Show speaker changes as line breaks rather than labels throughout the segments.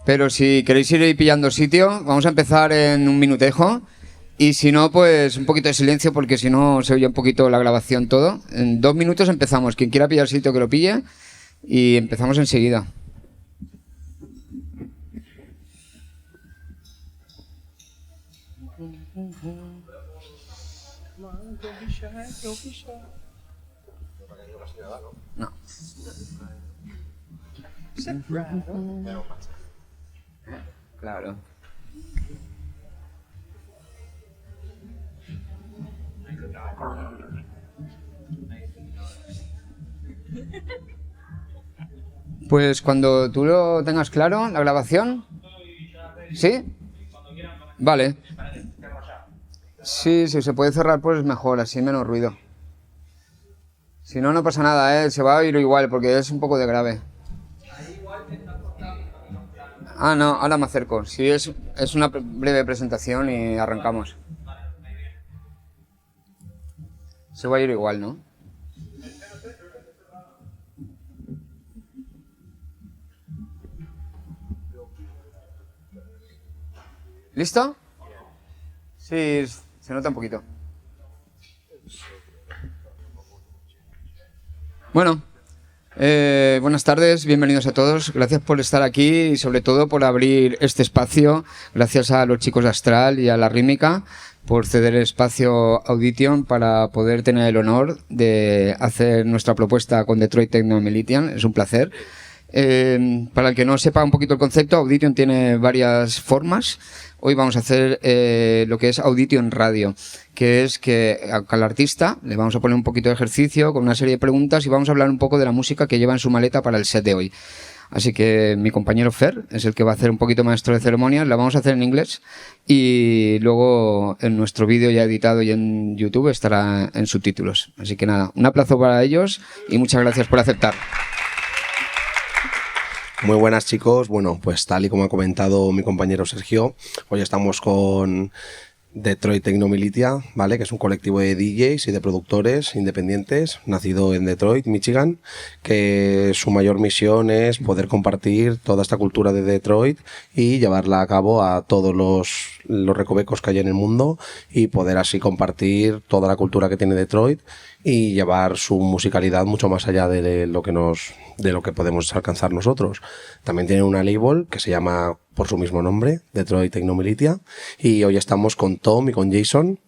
Pero si queréis ir pillando sitio, vamos a empezar en un minutejo. Y si no, pues un poquito de silencio, porque si no se oye un poquito la grabación todo. En 2 minutos empezamos. Quien quiera pillar sitio que lo pille. Y empezamos enseguida. No. Claro. Pues cuando tú lo tengas claro, la grabación. ¿Sí? Vale. Sí, si se puede cerrar, pues mejor, así menos ruido. Si no, no pasa nada, se va a oír igual, porque es un poco de grave. Ah, no, ahora me acerco. Sí, es una breve presentación y arrancamos. Se va a ir igual, ¿no? ¿Listo? Sí, se nota un poquito. Bueno, buenas tardes, bienvenidos a todos. Gracias por estar aquí y sobre todo por abrir este espacio. Gracias a los chicos de Astral y a la Rítmica por ceder el espacio Audition para poder tener el honor de hacer nuestra propuesta con Detroit Techno Militia. Es un placer. Para el que no sepa un poquito el concepto, Audition tiene varias formas. Hoy vamos a hacer lo que es Audition Radio, que es que al artista le vamos a poner un poquito de ejercicio con una serie de preguntas y vamos a hablar un poco de la música que lleva en su maleta para el set de hoy. Así que mi compañero Fer es el que va a hacer un poquito maestro de ceremonias, la vamos a hacer en inglés y luego en nuestro vídeo ya editado y en YouTube estará en subtítulos. Así que nada, un aplauso para ellos y muchas gracias por aceptar.
Muy buenas, chicos. Bueno, pues tal y como ha comentado mi compañero Sergio, hoy estamos con Detroit Techno Militia, ¿vale? Que es un colectivo de DJs y de productores independientes, nacido en Detroit, Michigan, que su mayor misión es poder compartir toda esta cultura de Detroit y llevarla a cabo a todos los recovecos que hay en el mundo y poder así compartir toda la cultura que tiene Detroit y llevar su musicalidad mucho más allá de lo que podemos alcanzar nosotros. También tienen una label que se llama por su mismo nombre, Detroit Techno Militia, y hoy estamos con Tom y con Jason.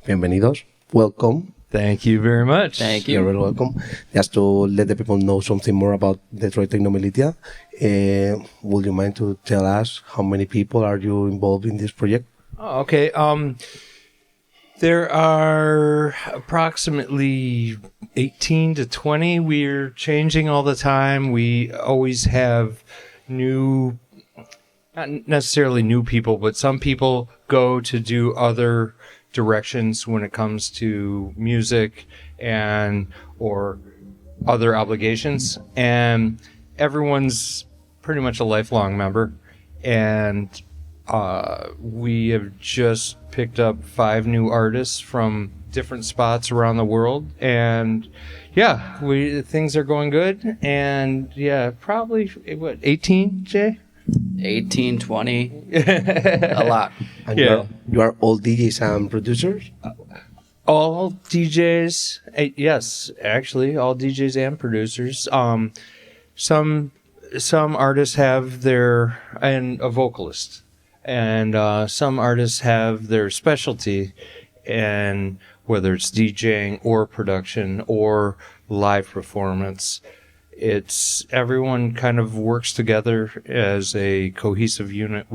Bienvenidos. Welcome.
Thank you very much.
Thank you.
You're very welcome. Just to let the people know something more about Detroit Techno Militia, would you mind to tell us how many people are you involved in this project?
Oh, okay. There are approximately 18 to 20. We're changing all the time. We always have new, not necessarily new people, but some people go to do other directions when it comes to music and or other obligations. And everyone's pretty much a lifelong member. And we have just picked up 5 new artists from different spots around the world, and yeah, things are going good. And yeah, probably what, 18, Jay?
18, 20, a lot.
And
Yeah.
you are all DJs and producers?
All DJs, yes, actually, all DJs and producers. Some artists have and a vocalist. And some artists have their specialty, and whether it's DJing or production or live performance, everyone kind of works together as a cohesive unit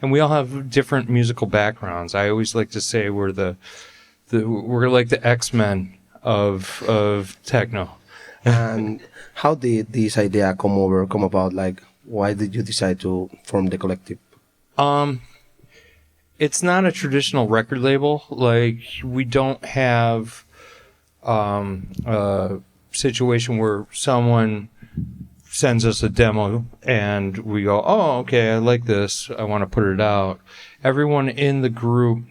and we all have different musical backgrounds. I always like to say we're like the X-Men of techno.
And how did this idea come about? Like, why did you decide to form the collective?
It's not a traditional record label. Like, we don't have a situation where someone sends us a demo and we go, oh, okay, I like this, I want to put it out. Everyone in the group,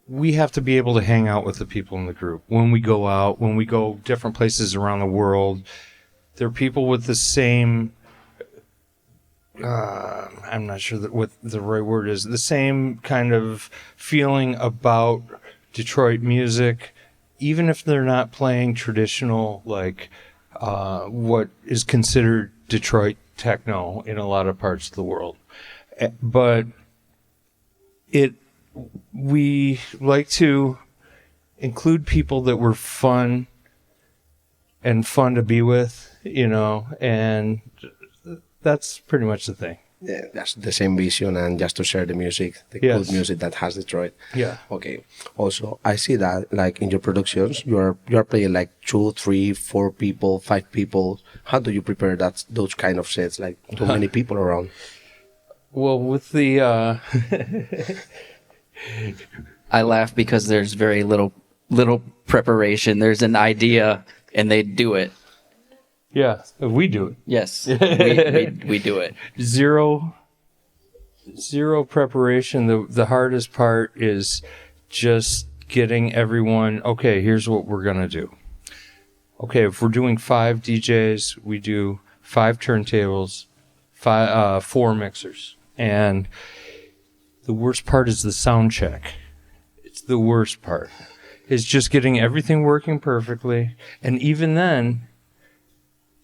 we have to be able to hang out with the people in the group. When we go out, when we go different places around the world, there are people with the same I'm not sure what the right word is, the same kind of feeling about Detroit music, even if they're not playing traditional, like what is considered Detroit techno in a lot of parts of the world. But we like to include people that were fun to be with, and that's pretty much the thing.
Yeah, that's the same vision, and just to share the music, the
Yes.
good music that has Detroit.
Yeah.
Okay. Also, I see that like in your productions, you are playing like 2, 3, 4 people, 5 people. How do you prepare those kind of sets? Like too many people around.
Well, with the
I laugh because there's very little preparation. There's an idea, and they do it.
yeah, we do it.
Yes, we do it.
Zero preparation. The hardest part is just getting everyone, okay, here's what we're going to do. Okay, if we're doing 5 DJs, we do 5 turntables, 4 mixers. And the worst part is the sound check. It's the worst part. It's just getting everything working perfectly. And even then,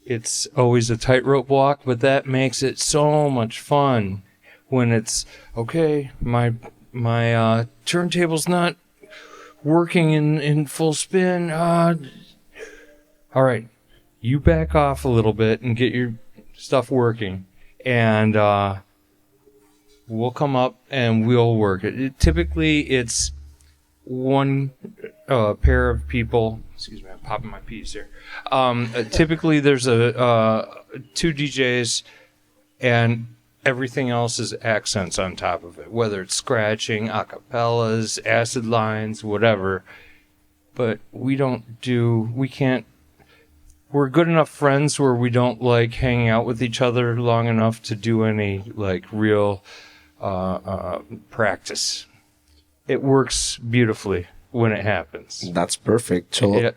it's always a tightrope walk, but that makes it so much fun when it's, okay, my turntable's not working in full spin. All right, you back off a little bit and get your stuff working, and we'll come up and we'll work it. Typically, it's one pair of people. Excuse me, I'm popping my peas here. Typically, there's 2 DJs, and everything else is accents on top of it, whether it's scratching, acapellas, acid lines, whatever. But we can't. We're good enough friends where we don't like hanging out with each other long enough to do any like real practice. It works beautifully when it happens.
That's perfect. So
Yeah.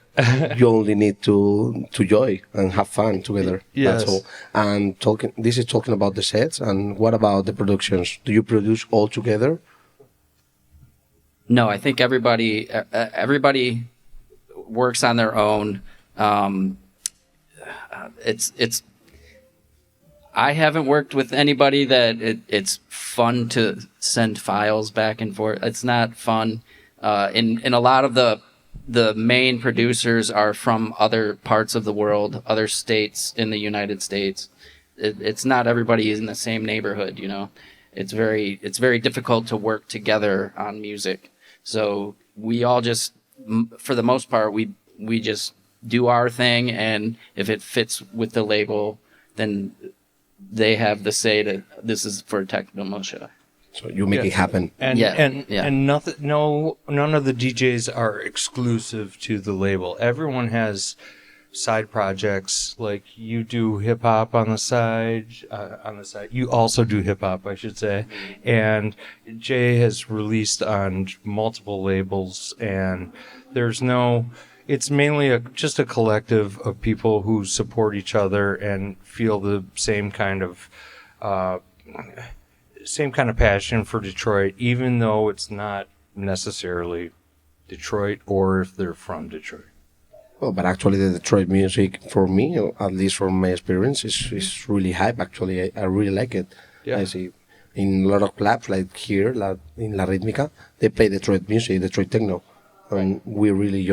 you only need to enjoy and have fun together.
Yes.
That's all. And this is talking about the sets. And what about the productions? Do you produce all together?
No, I think everybody works on their own. It's. I haven't worked with anybody that it's fun to send files back and forth. It's not fun. In a lot of the main producers are from other parts of the world, other states in the United States. It's not everybody in the same neighborhood, It's very difficult to work together on music. So we all just, for the most part, we just do our thing, and if it fits with the label, then they have the say that this is for Techno Militia.
So you make it happen.
And
Yeah,
and
yeah.
and nothing. None of the DJs are exclusive to the label. Everyone has side projects. Like you do hip hop on the side. You also do hip hop, I should say. And Jay has released on multiple labels. And there's no. It's mainly just a collective of people who support each other and feel the same kind of passion for Detroit, even though it's not necessarily Detroit or if they're from Detroit.
Well, but actually the Detroit music, for me, or at least from my experience, is really hype. Actually, I really like it.
Yeah.
I see in a lot of clubs like here, in La Rítmica, they play Detroit music, Detroit techno. And we really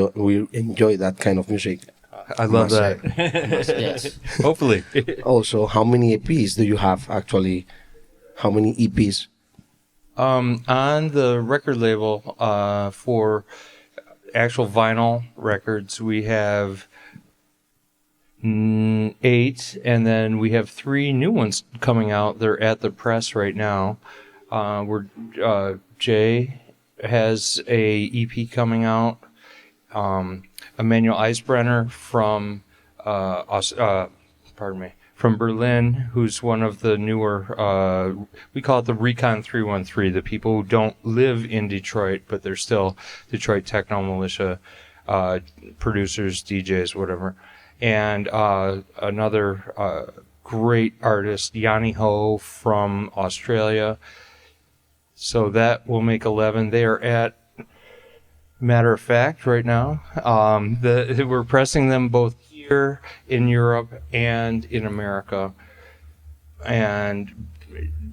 enjoy that kind of music.
I love
Must
that.
Yes.
Hopefully.
Also, how many EPs do you have actually? How many EPs?
On the record label, for actual vinyl records, we have 8, and then we have 3 new ones coming out. They're at the press right now. Jay has a EP coming out. Emmanuel Eisbrenner from from Berlin, who's one of the newer, we call it the Recon 313, the people who don't live in Detroit, but they're still Detroit Techno Militia producers, DJs, whatever. And another great artist, Yanni Ho from Australia. So that will make 11. They are at Matter of Fact right now. We're pressing them both here in Europe and in America. And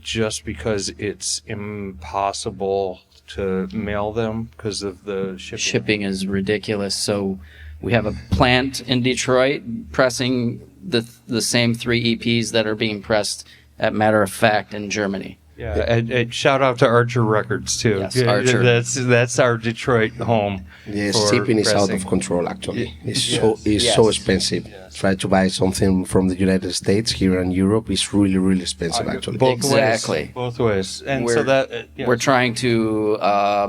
just because it's impossible to mail them because of the shipping.
Shipping is ridiculous. So we have a plant in Detroit pressing the same 3 EPs that are being pressed at Matter of Fact in Germany.
Yeah, and shout out to Archer Records too.
Yes, Archer.
That's our Detroit home.
Yes, shipping is out of control. Actually, it's so expensive.
Yes.
Try to buy something from the United States here in Europe is really expensive. Actually,
Both
ways. And
we're,
so that
we're trying to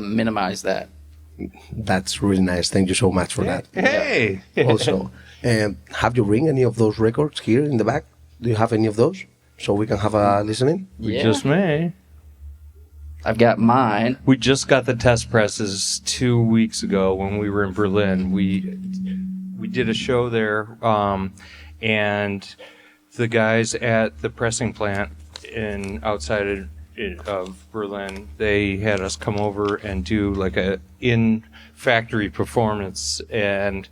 minimize that.
That's really nice. Thank you so much for that.
Hey.
Also, have you ring any of those records here in the back? Do you have any of those? So we can have a listening?
We just may.
I've got mine.
We just got the test presses 2 weeks ago when we were in Berlin. We did a show there, and the guys at the pressing plant outside of Berlin, they had us come over and do like a in-factory performance, and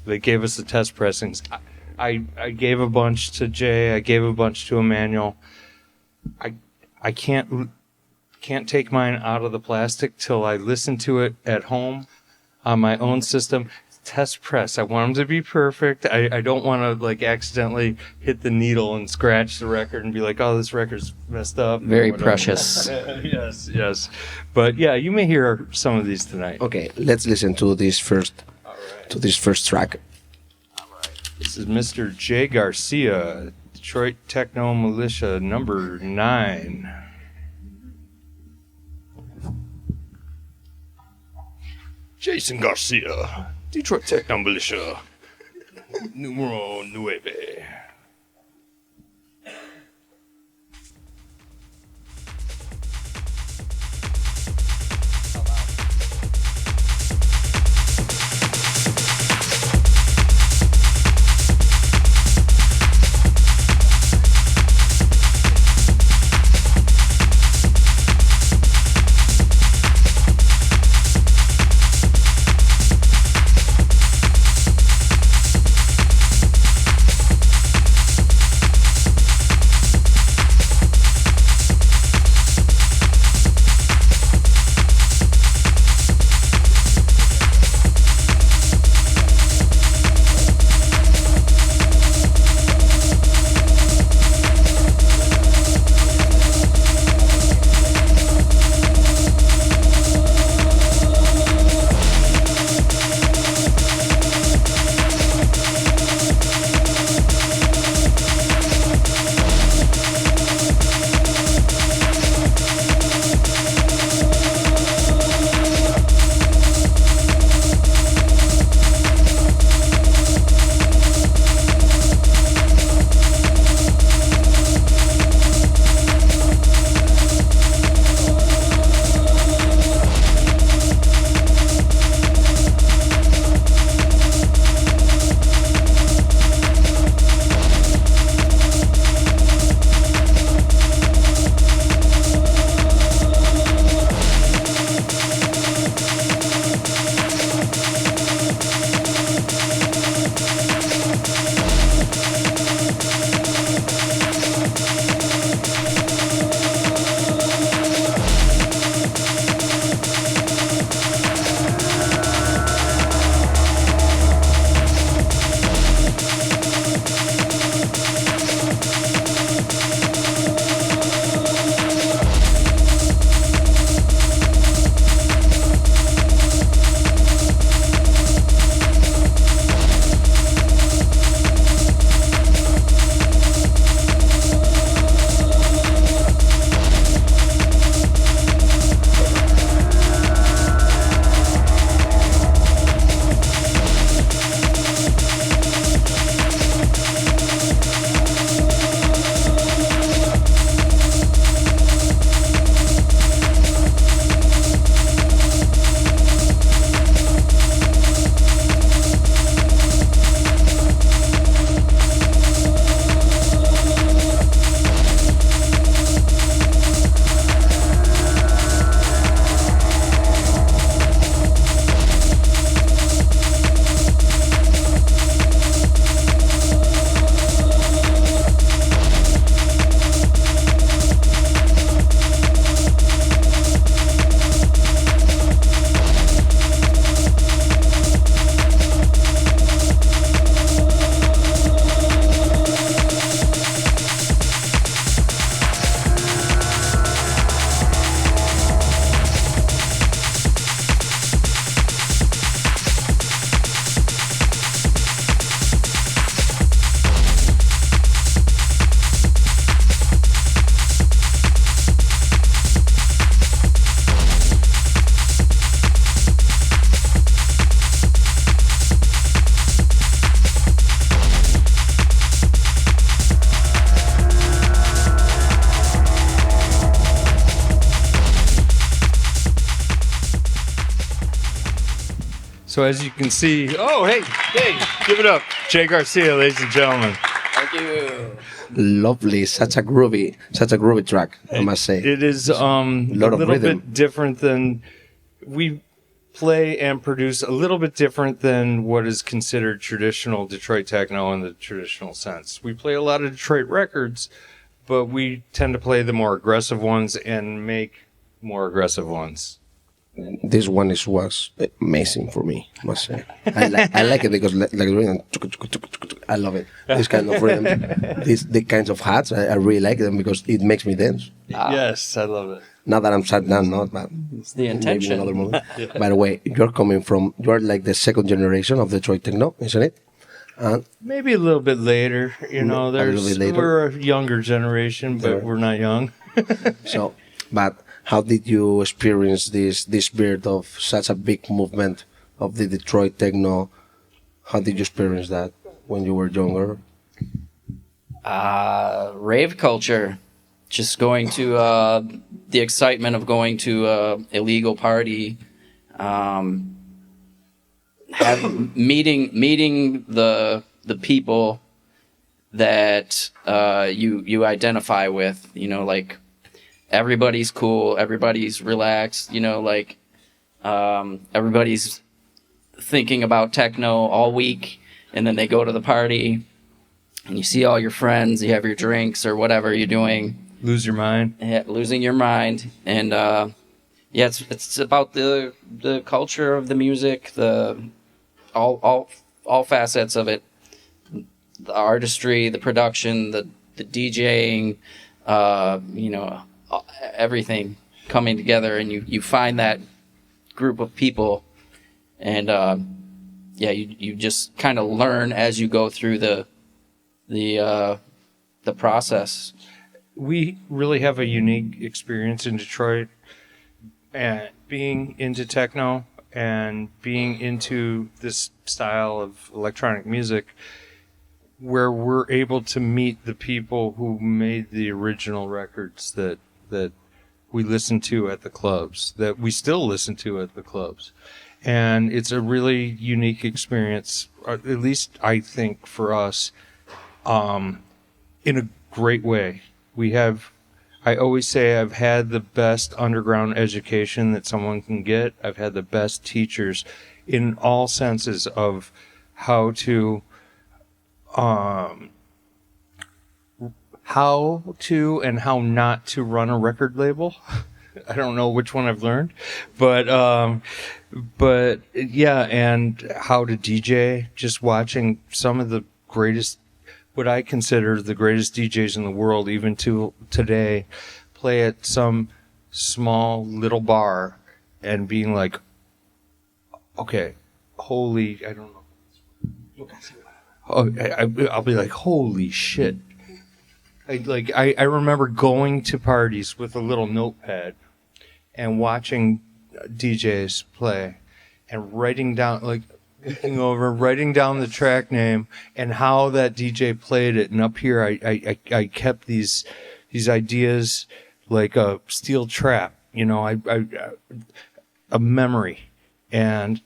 they gave us the test pressings. I gave a bunch to Jay. I gave a bunch to Emmanuel. I can't take mine out of the plastic till I listen to it at home on my own system. Test press. I want them to be perfect. I don't want to like accidentally hit the needle and scratch the record and be like, oh, this record's messed up.
Very precious.
Yes. But yeah, you may hear some of these tonight.
Okay, let's listen to this first track.
This is Mr. Jay Garcia, Detroit Techno Militia, number 9. Jason Garcia, Detroit Techno Militia, numero 9. So as you can see, hey, give it up. Jay Garcia, ladies and gentlemen.
Thank you.
Lovely, such a groovy track, I must say.
It is a little
rhythm.
bit different than we play and produce, a little bit different than what is considered traditional Detroit techno in the traditional sense. We play a lot of Detroit records, but we tend to play the more aggressive ones and make more aggressive ones.
This one was amazing for me, I must say. I like it because I love it. This kind of rhythm, the kinds of hats, I really like them because it makes me dance.
Yes, I love it.
Not that I'm sat down, but
It's the intention.
maybe another moment. By the way, you're like the second generation of Detroit techno, isn't it?
Maybe a little bit later, we're a younger generation, but we're not young.
So, but how did you experience this birth of such a big movement of the Detroit techno? How did you experience that when you were younger?
Rave culture. Just going to the excitement of going to a illegal party, meeting the people that you identify with. Like everybody's cool, everybody's relaxed. Everybody's thinking about techno all week, and then they go to the party, and you see all your friends. You have your drinks or whatever you're doing.
Lose your mind.
Yeah, losing your mind, and it's about the culture of the music, all facets of it, the artistry, the production, the DJing, everything coming together, and you find that group of people, and you just kind of learn as you go through the process.
We really have a unique experience in Detroit, and being into techno and being into this style of electronic music, where we're able to meet the people who made the original records that we listen to at the clubs, that we still listen to at the clubs. And it's a really unique experience, at least I think for us, in a great way. I always say I've had the best underground education that someone can get. I've had the best teachers in all senses of how to and how not to run a record label. I don't know which one I've learned, but yeah, and how to DJ, just watching some of the greatest, what I consider the greatest DJs in the world, even to today, play at some small little bar and being like, okay, holy, I don't know. I'll be like, holy shit. I remember going to parties with a little notepad and watching DJs play and writing down, looking over, writing down the track name and how that DJ played it. And up here, I kept these ideas like a steel trap, a memory. And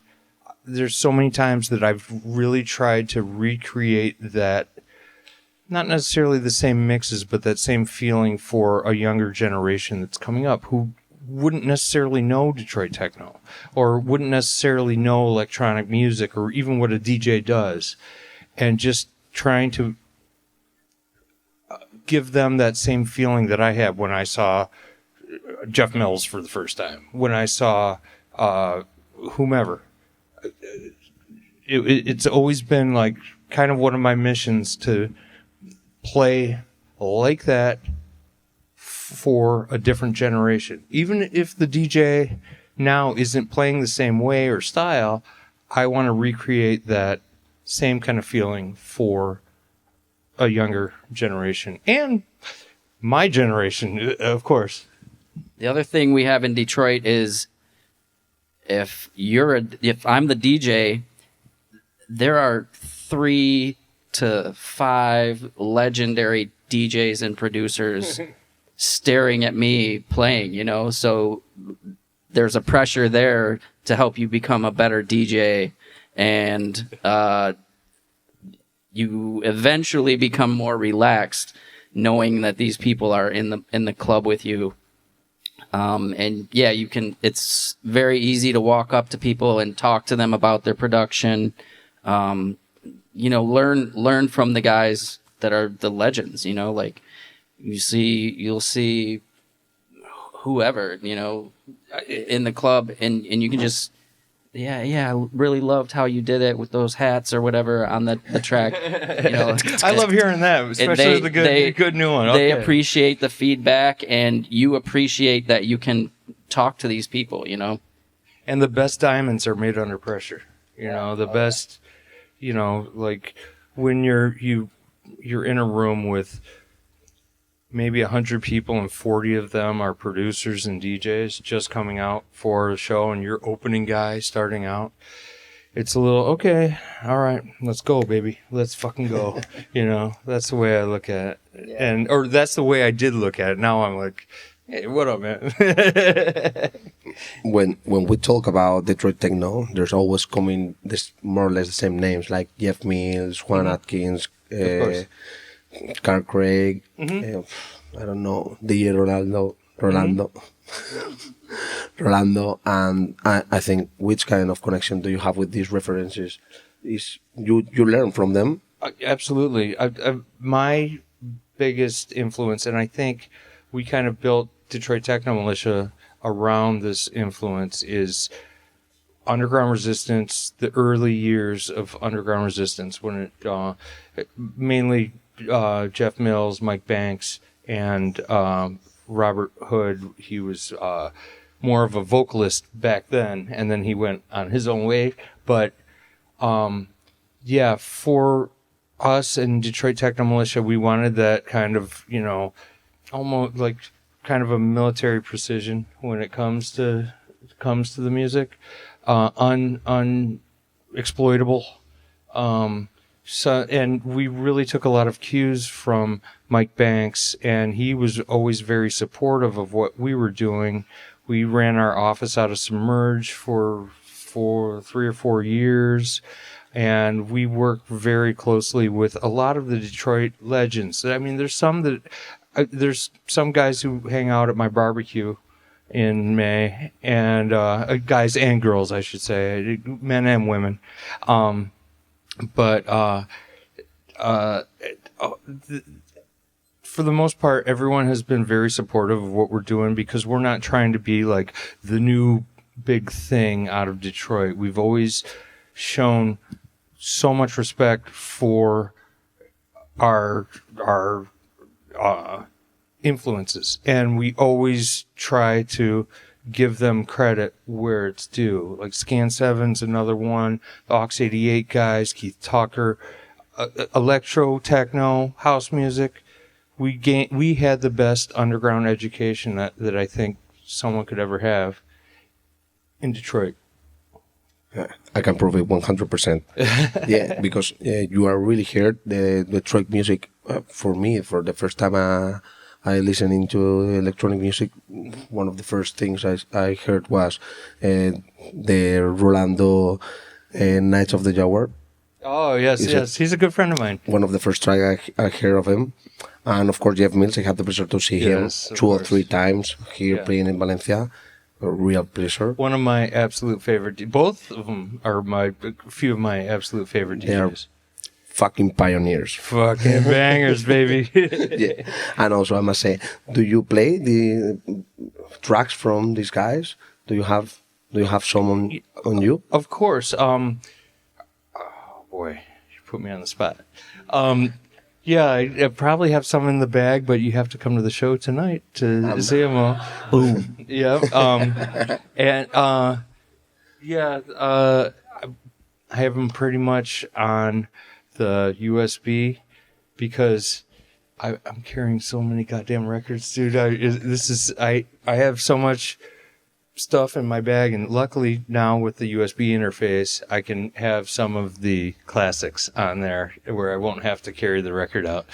there's so many times that I've really tried to recreate that, not necessarily the same mixes, but that same feeling for a younger generation that's coming up who wouldn't necessarily know Detroit techno or wouldn't necessarily know electronic music or even what a DJ does, and just trying to give them that same feeling that I had when I saw Jeff Mills for the first time, when I saw whomever. It's always been like kind of one of my missions to play like that for a different generation. Even if the DJ now isn't playing the same way or style, I want to recreate that same kind of feeling for a younger generation and my generation, of course.
The other thing we have in Detroit is if I'm the DJ, there are 3 to 5 legendary DJs and producers staring at me playing, so there's a pressure there to help you become a better DJ and you eventually become more relaxed knowing that these people are in the club with you. And yeah, it's very easy to walk up to people and talk to them about their production. Learn from the guys that are the legends, like you'll see whoever, in the club, and you can just, I really loved how you did it with those hats or whatever on the track.
I love hearing that, especially the good new one.
They appreciate the feedback, and you appreciate that you can talk to these people,
And the best diamonds are made under pressure. The best, like when you're in a room with maybe 100 people and 40 of them are producers and DJs just coming out for a show, and you're opening guy starting out. It's a little, okay, all right, let's go, baby. Let's fucking go. That's the way I look at it. Or that's the way I did look at it. Now I'm like, hey, what up, man?
When we talk about Detroit Techno, there's always coming this more or less the same names, like Jeff Mills, Juan Atkins, Carl Craig, I don't know, DJ Rolando, and I think, which kind of connection do you have with these references? Is you learn from them?
Absolutely. My biggest influence, and I think we kind of built Detroit Techno Militia around this influence, is underground resistance, the early years of underground resistance, when it mainly Jeff Mills, Mike Banks, and Robert Hood. He was more of a vocalist back then, and then he went on his own way. But for us in Detroit Techno Militia, we wanted that kind of, almost like kind of a military precision when it comes to the music, unexploitable. And we really took a lot of cues from Mike Banks, and he was always very supportive of what we were doing. We ran our office out of Submerge for 3 or 4 years, and we worked very closely with a lot of the Detroit legends. I mean, there's some guys who hang out at my barbecue in May, and guys and girls, I should say, men and women. For the most part, everyone has been very supportive of what we're doing, because we're not trying to be like the new big thing out of Detroit. We've always shown so much respect for our influences, and we always try to give them credit where it's due. Like Scan 7's another one, the Aux 88 guys, Keith Tucker, electro, techno, house music. We had the best underground education that I think someone could ever have in Detroit.
I can prove it 100%. Yeah, because you are really heard the Detroit music. For me, for the first time I listened into electronic music, one of the first things I heard was the Rolando Knights of the Jaguar.
Oh, yes. He's a good friend of mine.
One of the first tracks I heard of him. And of course, Jeff Mills, I had the pleasure to see him 2 or 3 times here playing in Valencia. A real pleasure.
One of my absolute favorite, both of them are a few of my absolute favorite DJs.
They are fucking pioneers.
Fucking bangers, baby.
Yeah. And also, I must say, do you play the tracks from these guys? Do you have some on you?
Of course. Oh boy, you put me on the spot. Yeah, I probably have some in the bag, but you have to come to the show tonight to see them all.
Boom.
Yeah. I have them pretty much on the USB, because I'm carrying so many goddamn records, dude. I have so much stuff in my bag, and luckily now with the USB interface, I can have some of the classics on there where I won't have to carry the record out.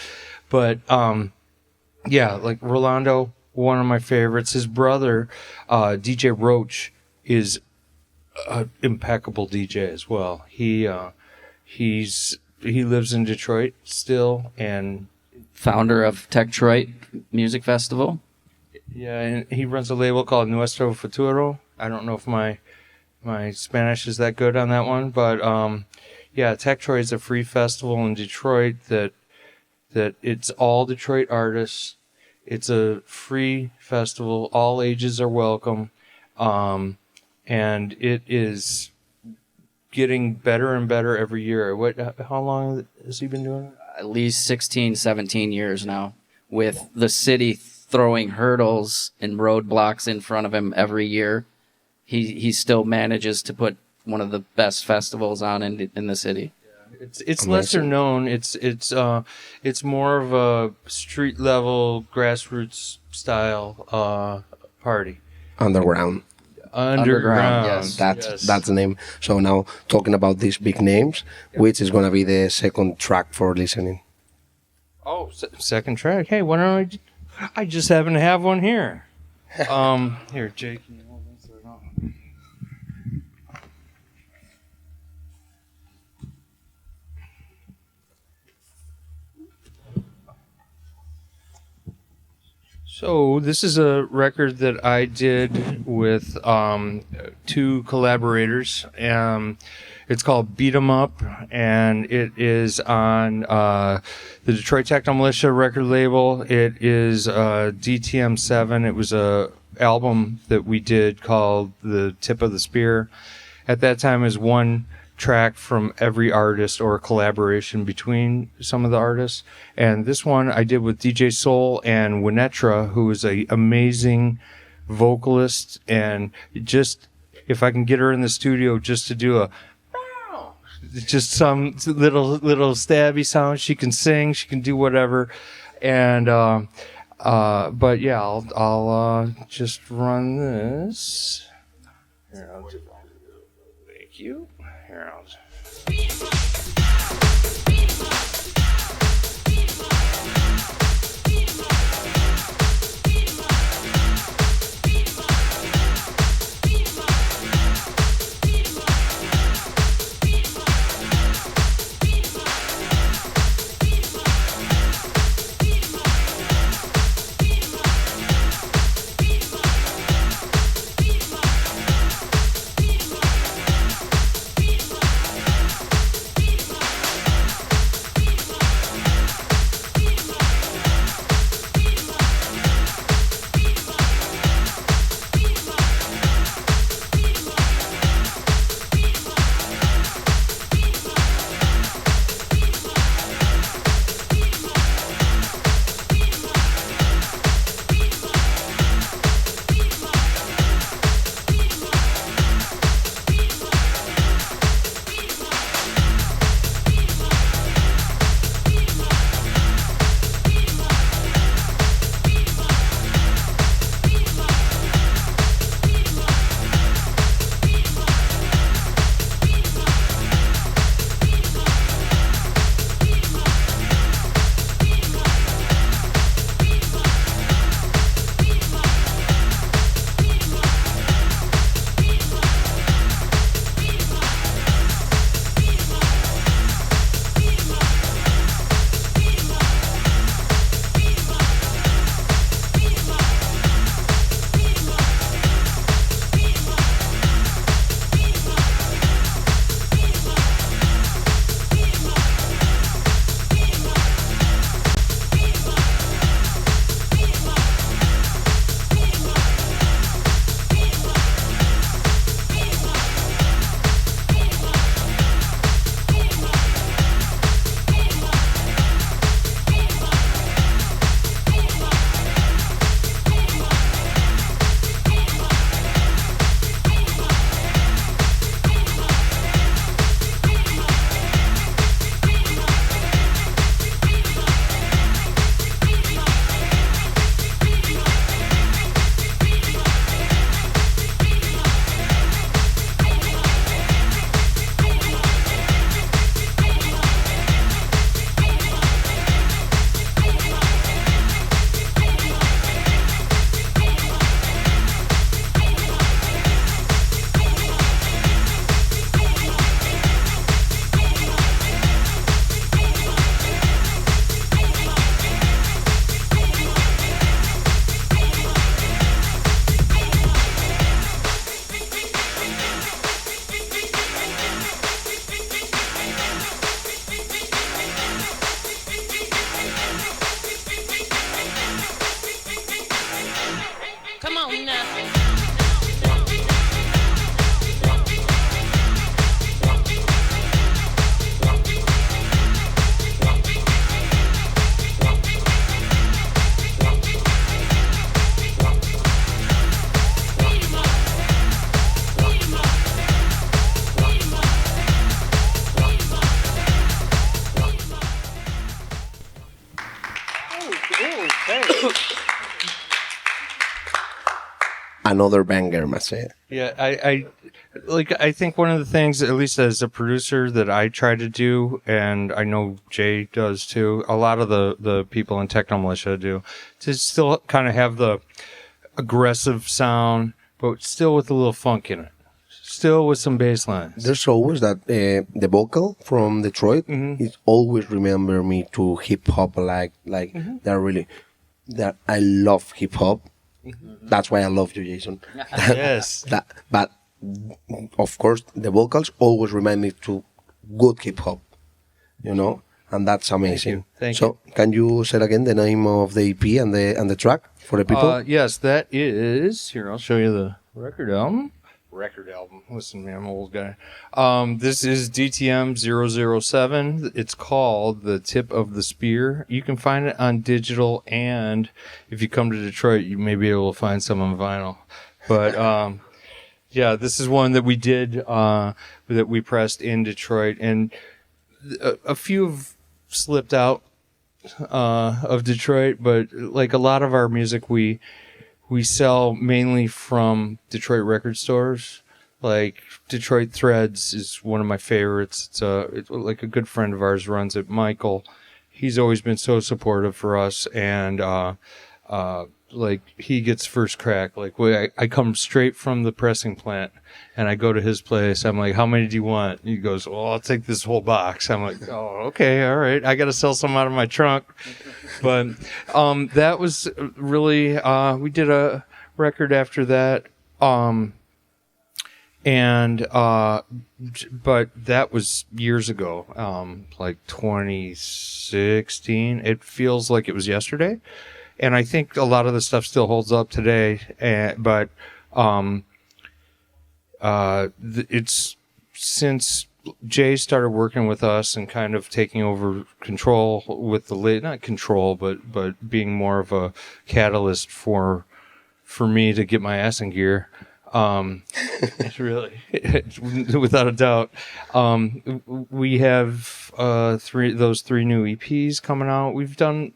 But like Rolando, one of my favorites. His brother, DJ Roach, is an impeccable DJ as well. He lives in Detroit still, and
Founder of Detroit Music Festival.
yeah, and he runs a label called Nuestro Futuro. I don't know if my Spanish is that good on that one, but yeah, Detroit is a free festival in Detroit that it's all Detroit artists. It's a free festival. All ages are welcome. And it is getting better and better every year. How long has he been doing it?
At least 16, 17 years now, with the city throwing hurdles and roadblocks in front of him every year. He still manages to put one of the best festivals on in the city.
It's lesser known. It's more of a street level grassroots style party.
Underground.
Yes.
That's the name. So now talking about these big names, which is gonna be the second track for listening?
Oh, second track. Hey, why don't I just happen to have one here. Here, Jake. Can you hold this or not? So this is a record that I did with two collaborators. It's called Beat 'Em Up, and it is on the Detroit Techno Militia record label. It is DTM7. It was a album that we did called The Tip of the Spear. At that time, it was one track from every artist or a collaboration between some of the artists. And this one I did with DJ Soul and Winetra, who is an amazing vocalist. And just, if I can get her in the studio just to do just some little stabby sound, she can sing, she can do whatever. And but yeah, I'll just run this. Here, I'll do. Thank you. Here, I'll just...
Come on now.
Another banger, must say.
Yeah, I think one of the things, at least as a producer, that I try to do, and I know Jay does too, a lot of the people in Techno Militia do, to still kind of have the aggressive sound, but still with a little funk in it. Still with some bass lines.
There's always that the vocal from Detroit. It always remember me to hip hop. Like they're really that I love hip hop. That's why I love you, Jason.
Yes.
But of course, the vocals always remind me to good hip hop. You know, and that's amazing.
Thank you.
So, can you say again the name of the EP and the track for the people?
Yes, that is. Here, I'll show you the record album. Listen, man, I'm an old guy. This is DTM 007. It's called The Tip of the Spear. You can find it on digital, and if you come to Detroit, you may be able to find some on vinyl. But yeah, this is one that we did, that we pressed in Detroit, and a few have slipped out of Detroit, but like a lot of our music, we sell mainly from Detroit record stores. Like Detroit Threads is one of my favorites. It's like a good friend of ours runs it, Michael. He's always been so supportive for us, and like he gets first crack. Like I come straight from the pressing plant, and I go to his place. I'm like, "How many do you want?" He goes, "Well, I'll take this whole box." I'm like, "Oh, okay, all right. I got to sell some out of my trunk." But that was really we did a record after that, and but that was years ago, like 2016. It feels like it was yesterday. And I think a lot of the stuff still holds up today, but it's since Jay started working with us and kind of taking over control with not control, but being more of a catalyst for me to get my ass in gear. It's really, without a doubt. We have those three new EPs coming out. We've done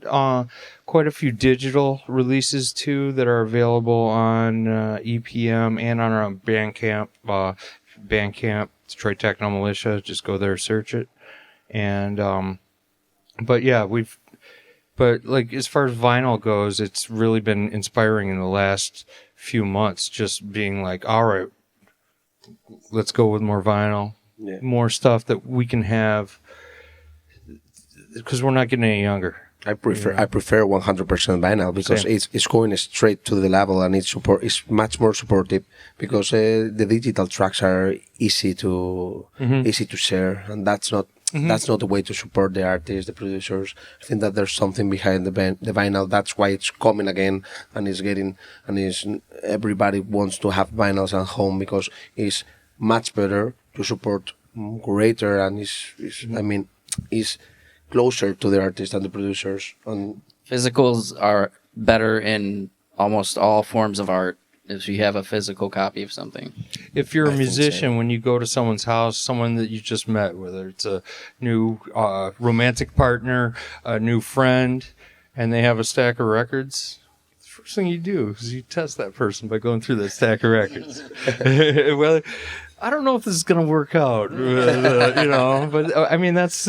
quite a few digital releases too that are available on EPM and on our Bandcamp. Detroit Techno Militia. Just go there, search it, and but yeah, but like as far as vinyl goes, it's really been inspiring in the last few months, just being like, all right, let's go with more vinyl, more stuff that we can have, because we're not getting any younger.
I prefer 100% vinyl because it's going straight to the level, and it's much more supportive because the digital tracks are easy to share, and that's not the way to support the artists, the producers. I think that there's something behind the vinyl. That's why it's coming again, and everybody wants to have vinyls at home because it's much better to support greater, and is closer to the artists and the producers. And
physicals are better in almost all forms of art if you have a physical copy of something.
If you're a musician, when you go to someone's house, someone that you just met, whether it's a new romantic partner, a new friend, and they have a stack of records, the first thing you do is you test that person by going through that stack of records. Well, I don't know if this is going to work out, but I mean, that's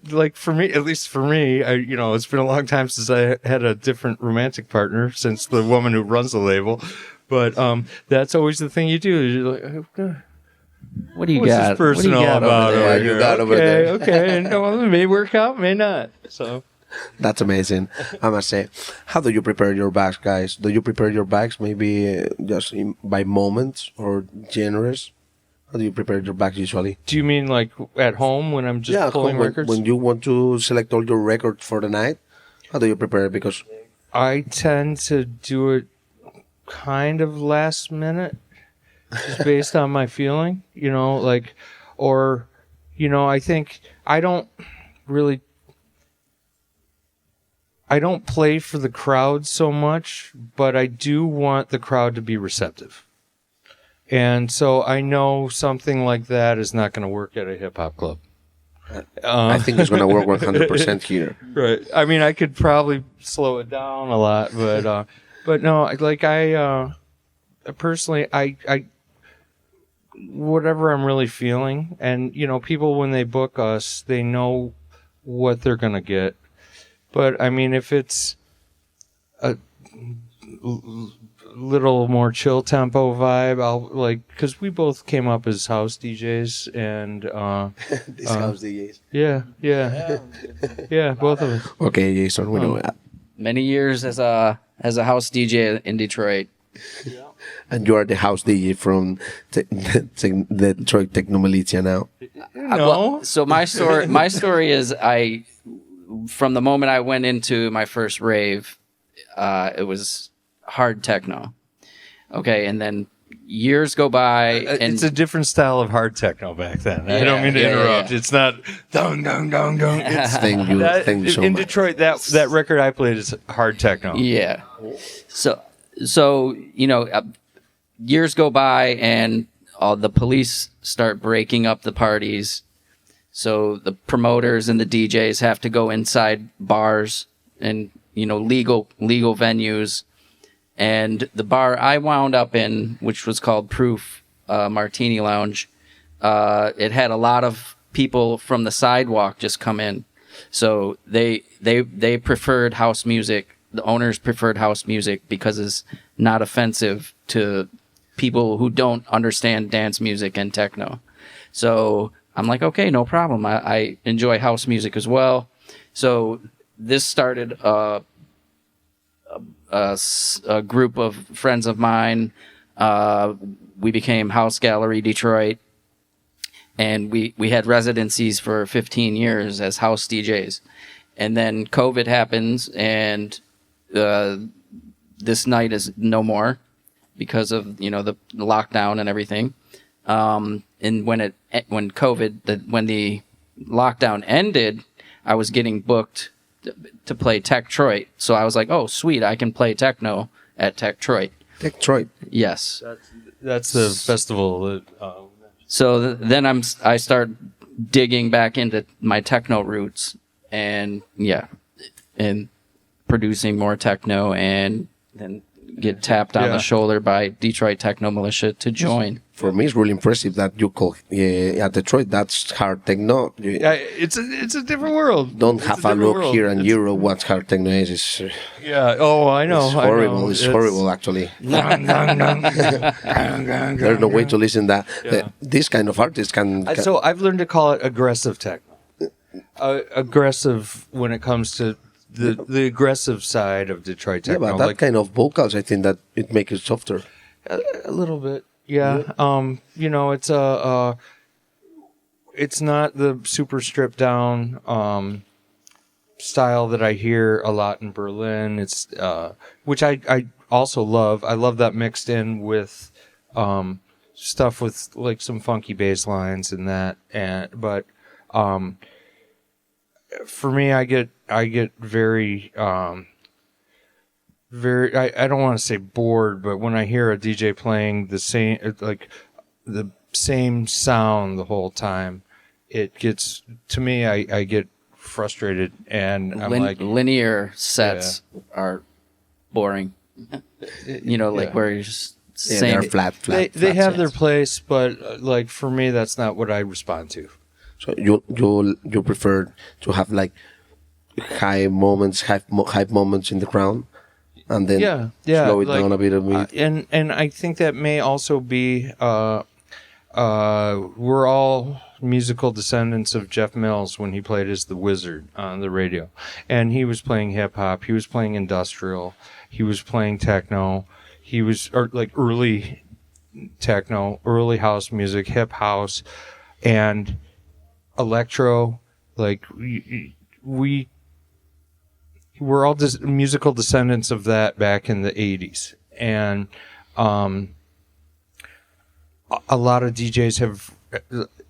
like for me, at least for me, it's been a long time since I had a different romantic partner since the woman who runs the label. But that's always the thing you do. You're like,
what do you
what's
got?
this person all about? Okay. And, well, it may work out, may not. So
that's amazing. I must say, how do you prepare your bags, guys? Do you prepare your bags maybe just by moments or genres? How do you prepare your bags usually?
Do you mean like at home when I'm just pulling records?
When you want to select all your records for the night, how do you prepare? Because
I tend to do it kind of last minute, just based on my feeling, like, or, I think I don't play for the crowd so much, but I do want the crowd to be receptive. And so I know something like that is not going to work at a hip-hop club.
I think it's going to work 100% here.
Right. I mean, I could probably slow it down a lot, but no, like I personally, I whatever I'm really feeling, and people when they book us, they know what they're going to get. But I mean, if it's a little more chill tempo vibe, I'll because we both came up as house DJs and
These house DJs.
Yeah, both of us.
Okay, Jason, we know that.
Many years as a house DJ in Detroit.
And you are the house DJ from the Detroit Techno Militia now.
No.
So my story is from the moment I went into my first rave, it was hard techno. Okay, and then years go by, and
it's a different style of hard techno back then. I don't mean to interrupt. It's not dong dong dong dong. It's
Thank you so
in
much.
Detroit. That record I played is hard techno.
Yeah. So years go by, and the police start breaking up the parties. So the promoters and the DJs have to go inside bars and legal venues. And the bar I wound up in, which was called Proof Martini Lounge, it had a lot of people from the sidewalk just come in. So they preferred house music. The owners preferred house music because it's not offensive to people who don't understand dance music and techno. So I'm like, okay, no problem. I enjoy house music as well. So this started a group of friends of mine. We became House Gallery Detroit, and we had residencies for 15 years as house DJs. And then COVID happens, and this night is no more because of the lockdown and everything. And when the lockdown ended, I was getting booked to play Techtroit. So I was like, oh, sweet, I can play techno at Techtroit.
Detroit.
Yes.
That's the festival.
So then I start digging back into my techno roots and producing more techno, and then get tapped on the shoulder by Detroit Techno Militia to join.
For me, it's really impressive that you call at Detroit. That's hard techno.
It's a different world.
Don't have a look here in Europe what hard techno is. It's,
I know.
It's horrible. It's horrible, actually. There's no way to listen that. This kind of artist can.
So I've learned to call it aggressive techno. Aggressive when it comes to the aggressive side of Detroit techno.
Yeah, but that kind of vocals, I think that it makes it softer.
A little bit. Yeah. It's it's not the super stripped down style that I hear a lot in Berlin. It's which I also love. I love that mixed in with stuff with like some funky bass lines and that. But for me, I get very I don't want to say bored, but when I hear a DJ playing the same sound the whole time, it gets to me. I get frustrated, and I'm like,
linear sets are boring. Where you're just
they're flat.
They have their place, but like for me, that's not what I respond to.
So you prefer to have like hype moments in the crowd, and then slow it down a bit.
And I think that may also be we're all musical descendants of Jeff Mills when he played as the Wizard on the radio, and he was playing hip hop, he was playing industrial, he was playing techno, he was early techno, early house music, hip house, and electro. Like we're all musical descendants of that back in the 80s. And a lot of DJs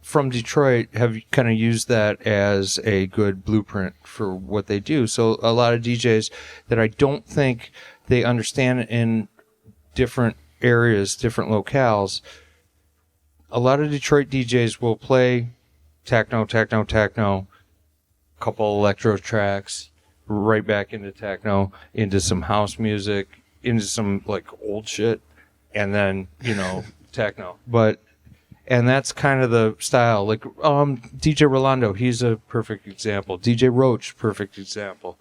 from Detroit have kind of used that as a good blueprint for what they do. So a lot of DJs that I don't think they understand in different areas, different locales, a lot of Detroit DJs will play techno, couple electro tracks, right back into techno, into some house music, into some like old shit, and then, techno. And that's kind of the style. Like DJ Rolando, he's a perfect example. DJ Roach, perfect example.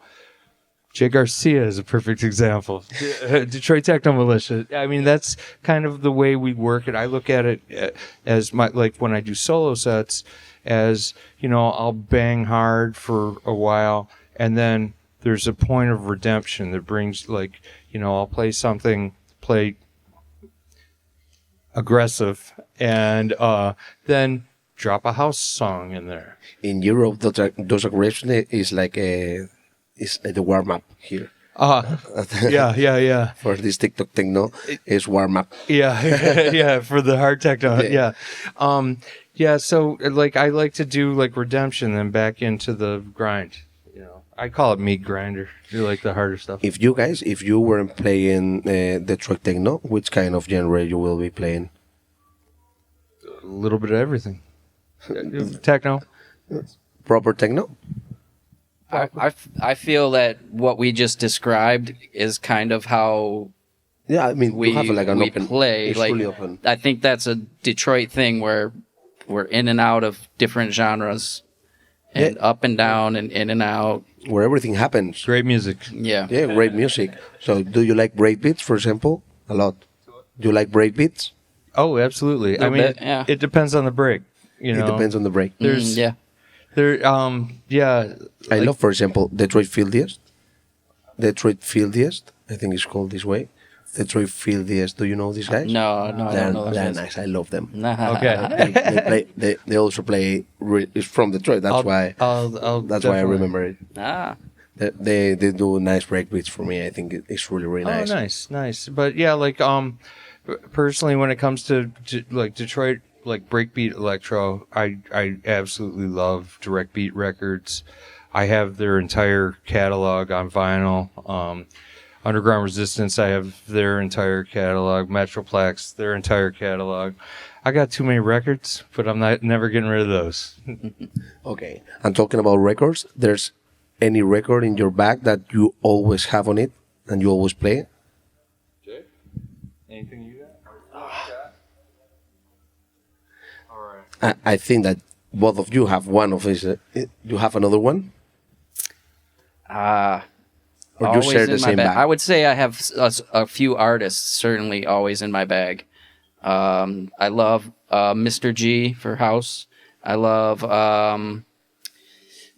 Jay Garcia is a perfect example. Detroit Techno Militia. I mean, that's kind of the way we work it. I look at it as when I do solo sets, as, I'll bang hard for a while, and then there's a point of redemption that brings, I'll play aggressive, and then drop a house song in there.
In Europe, those aggression is like the warm up here.
Yeah.
For this TikTok techno, is warm up.
Yeah, for the hard techno. Yeah. So I like to do redemption, then back into the grind. I call it meat grinder. You like the harder stuff.
If you weren't playing Detroit techno, which kind of genre you will be playing?
A little bit of everything. Techno.
Proper techno?
I feel that what we just described is kind of how
we have an open
play.
It's really open.
I think that's a Detroit thing where we're in and out of different genres, and up and down and in and out.
Where everything happens.
Great music.
Yeah,
great music. So do you like breakbeats, for example? A lot. Do you like breakbeats?
Oh, absolutely. It depends on the break.
It depends on the break. I love, for example, Detroit Fieldiest. I think it's called this way. Detroit Fieldiest. Do you know these guys?
No, I don't know.
They're nice. I love them.
Okay.
They also play. It's from Detroit. That's why I remember it. They do nice breakbeats for me. I think it's really nice.
Oh, nice. But personally, when it comes to Detroit, breakbeat electro, I absolutely love Direct Beat Records. I have their entire catalog on vinyl. Underground Resistance, I have their entire catalog. Metroplex, their entire catalog. I got too many records, but I'm never getting rid of those.
Okay. And talking about records, there's any record in your bag that you always have on it and you always play?
Jay? Anything you got? All right.
I think that both of you have one of these. You have another one? Or you share the same bag?
I would say I have a few artists certainly always in my bag. I love Mr. G for house. I love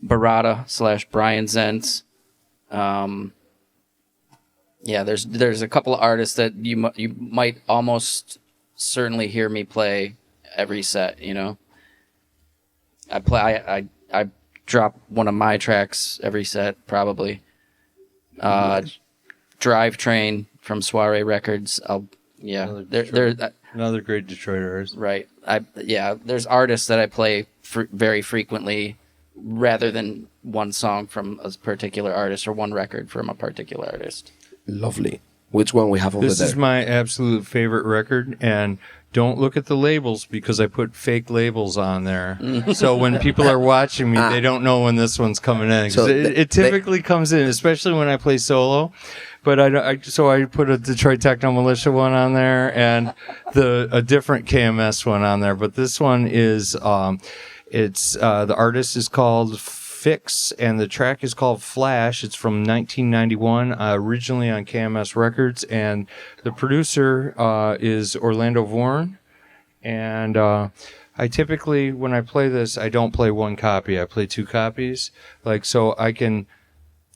Barada / Brian Zentz. There's a couple of artists that you might almost certainly hear me play every set. I drop one of my tracks every set probably. Drivetrain from Soiree Records.
Another great Detroit artist.
Right. There's artists that I play very frequently rather than one song from a particular artist or one record from a particular artist.
Lovely. Which one we have over there?
This is my absolute favorite record, and don't look at the labels because I put fake labels on there. So when people are watching me, they don't know when this one's coming in. So it typically comes in, especially when I play solo. But so I put a Detroit Techno Militia one on there and a different KMS one on there. But this one is, the artist is called Fix, and the track is called Flash. It's from 1991, originally on KMS Records, and the producer is Orlando Vorn. And I typically, when I play this, I don't play one copy. I play two copies, so I can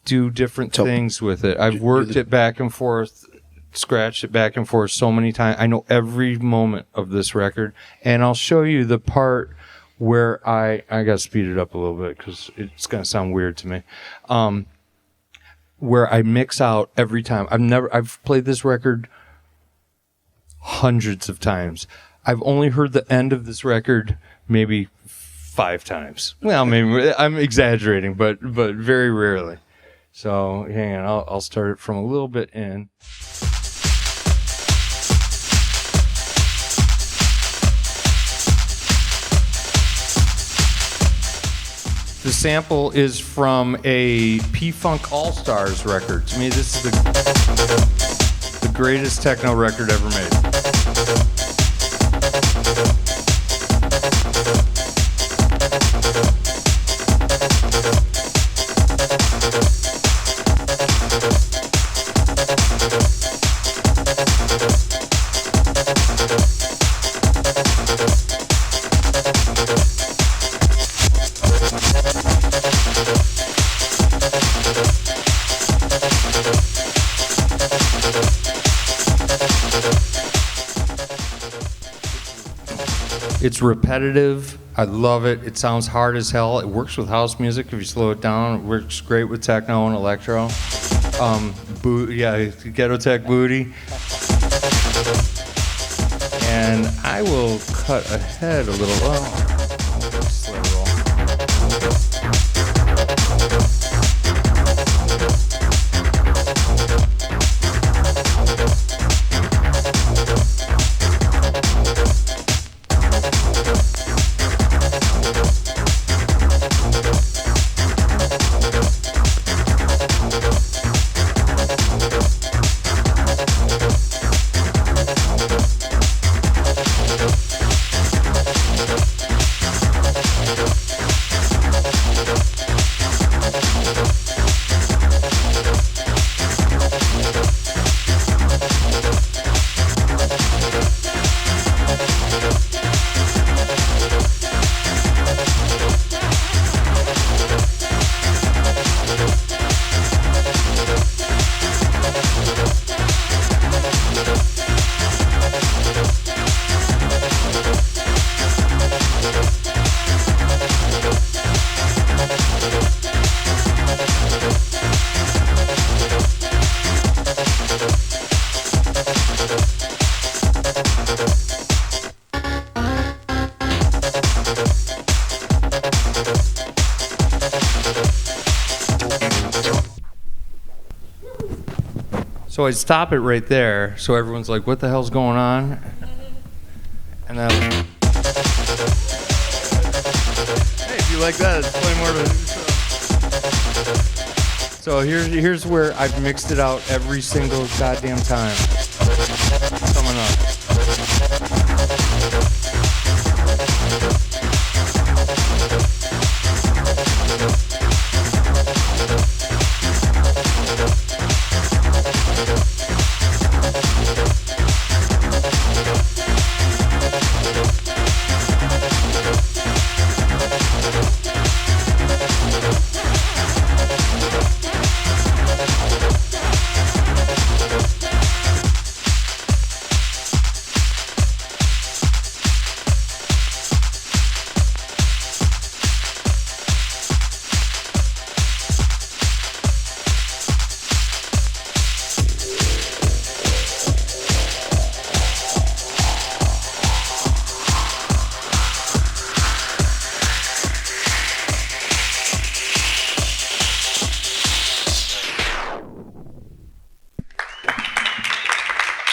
do different things with it. I've worked it back and forth, scratched it back and forth so many times. I know every moment of this record, and I'll show you the part where I got to speed it up a little bit because it's going to sound weird to me. Where I mix out every time. I've played this record hundreds of times. I've only heard the end of this record maybe 5 times. Well, maybe I'm exaggerating, but very rarely. So hang on, I'll start it from a little bit in. The sample is from a P-Funk All-Stars record. To me, this is the greatest techno record ever made. It's repetitive. I love it. It sounds hard as hell. It works with house music if you slow it down. It works great with techno and electro. Ghetto Tech booty. And I will cut ahead a little. Slow roll. So I'd stop it right there, so everyone's like, what the hell's going on? And then, hey, if you like that, let's play more of it. So here's where I've mixed it out every single goddamn time. Coming up.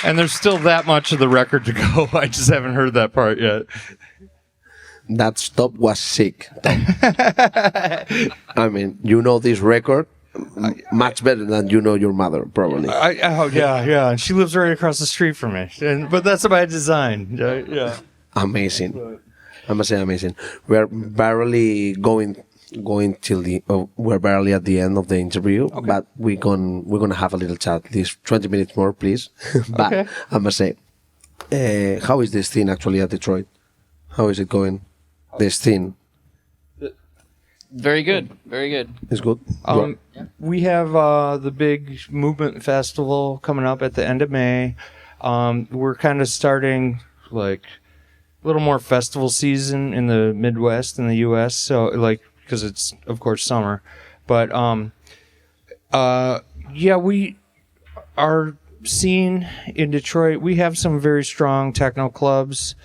And there's still that much of the record to go. I just haven't heard that part yet.
That stop was sick, Tom. I mean, you know this record much better than you know your mother, probably.
Yeah. And she lives right across the street from me. But that's by design. Yeah.
Amazing. I must say amazing. We're barely going till we're barely at the end of the interview, okay. But we're gonna have a little chat. These 20 minutes more, please. But okay. I must say, how is this thing actually at Detroit? How is it going? This thing.
Very good. Very good.
It's good.
We have the big movement festival coming up at the end of May. We're kind of starting like a little more festival season in the Midwest in the U.S. So like. Because it's, of course, summer. But, we are scene in Detroit, we have some very strong techno clubs,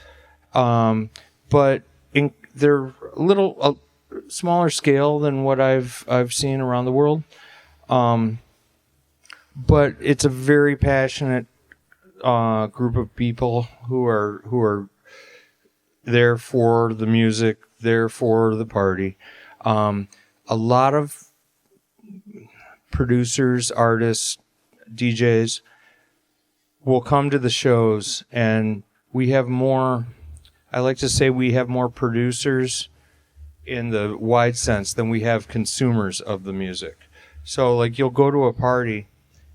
but they're a little smaller scale than what I've seen around the world. But it's a very passionate group of people who are there for the music, there for the party. A lot of producers, artists, DJs will come to the shows, and we have more, I like to say we have more producers in the wide sense than we have consumers of the music. So like you'll go to a party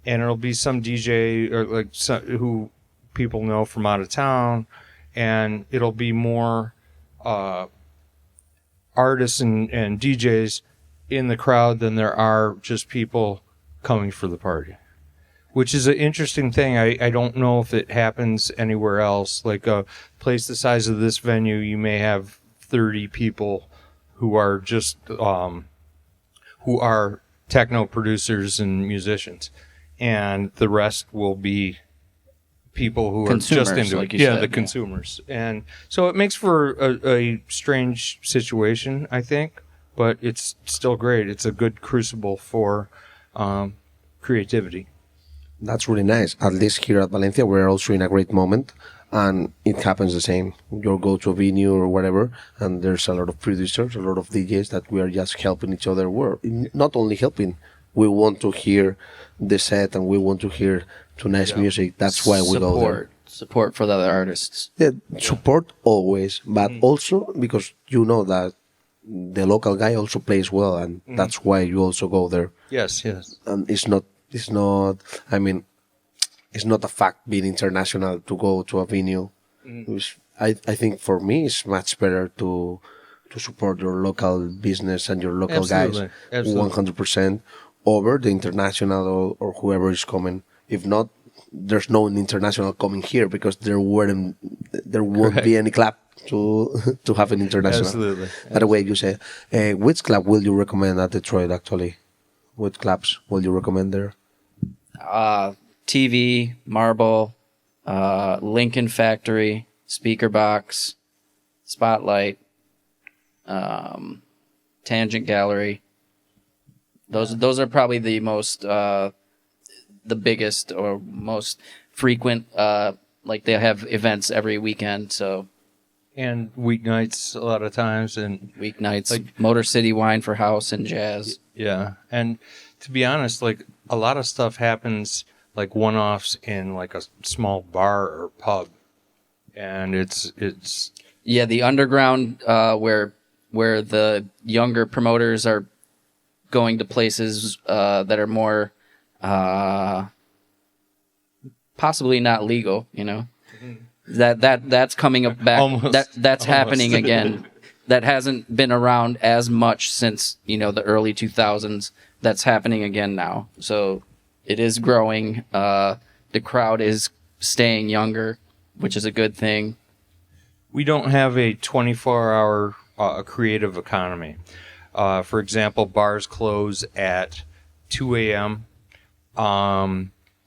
and it'll be some DJ or like who people know from out of town, and it'll be more artists and DJs in the crowd than there are just people coming for the party, which is an interesting thing. I don't know if it happens anywhere else. Like a place the size of this venue, you may have 30 people who are just who are techno producers and musicians, and the rest will be people who consumers, are just into like it. Yeah, said, the consumers. And so it makes for a strange situation, I think, but it's still great. It's a good crucible for creativity.
That's really nice. At least here at Valencia, we're also in a great moment, and it happens the same. You'll go to a venue or whatever, and there's a lot of producers, a lot of DJs that we are just helping each other. We're not only helping, we want to hear the set and we want to hear nice music. That's why we go there.
Support for the other artists.
Yeah, support always, but also because you know that the local guy also plays well, and that's why you also go there.
Yes.
And it's not. I mean, it's not a fact being international to go to a venue. I think for me it's much better to support your local business and your local guys 100% over the international or whoever is coming. If not, there's no international coming here because there won't be any club to have an international.
Absolutely.
By the way, you say, which club will you recommend at Detroit? Actually, what clubs will you recommend there?
TV, Marble, Lincoln Factory, Speaker Box, Spotlight, Tangent Gallery. Those are probably the most the biggest or most frequent. Like they have events every weekend, so.
And weeknights a lot of times, and
weeknights like Motor City Wine for house and jazz.
Yeah, and to be honest, like a lot of stuff happens like one-offs in like a small bar or pub, and it's
the underground where the younger promoters are going to places that are more possibly not legal, you know. That's coming up back. That's happening again. That hasn't been around as much since, you know, the early 2000s. That's happening again now. So it is growing. The crowd is staying younger, which is a good thing.
We don't have a 24-hour creative economy. For example, bars close at 2 a.m.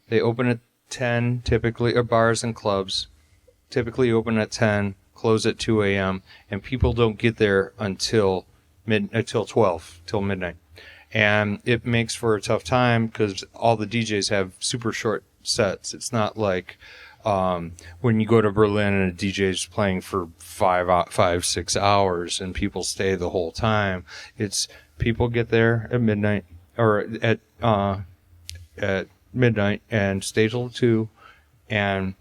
They open at 10, typically, or bars and clubs typically open at 10, close at 2 a.m., and people don't get there until 12, till midnight. And it makes for a tough time because all the DJs have super short sets. It's not like when you go to Berlin and a DJ's playing for 5-6 hours and people stay the whole time. It's people get there at midnight or at midnight and stay till 2, and